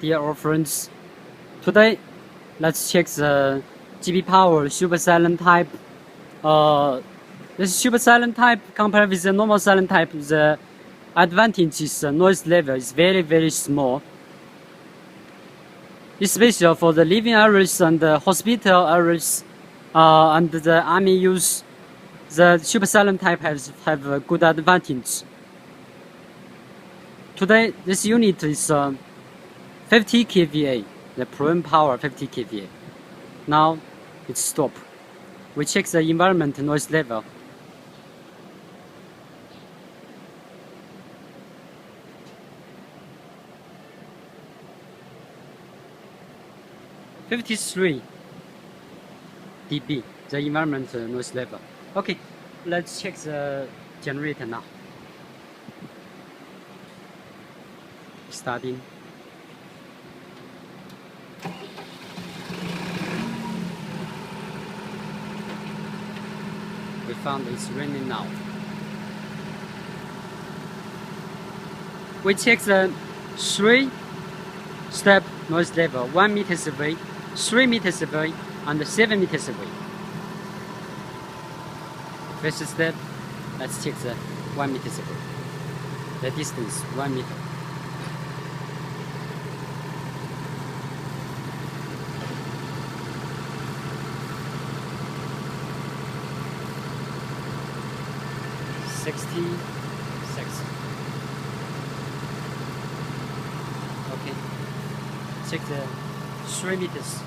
Dear old friends, today let's check the GBPOWER super silent type. This super silent type compared with the normal silent type, the advantage is the noise level is very small. Especially for the living areas and the hospital areas and the army use, the super silent type have a good advantage. Today this unit is 50 kVA, the prime power 50 kVA. Now it's stop. We check the environment noise level. (53 dB, the environment noise level. Okay, let's check the generator now. Starting. We found it's raining now. We check the 3-step noise level: 1 meter away, 3 meters away, and 7 meters away. First step, let's check the 1 meter away. The distance 1 meter. Okay, check the 3 meters.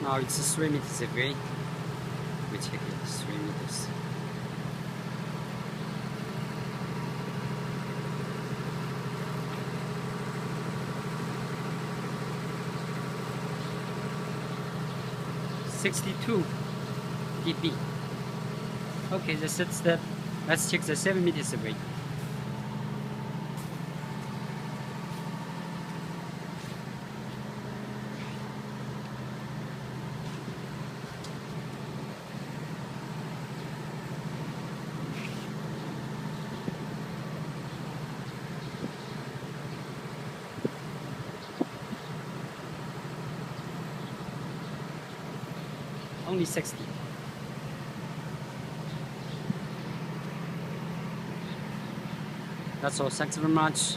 Now it's 3 meters away. We check it, 3 meters. (62 dB). Okay, the third step, let's check the 7 meters away. Only 60. That's all. Thanks very much.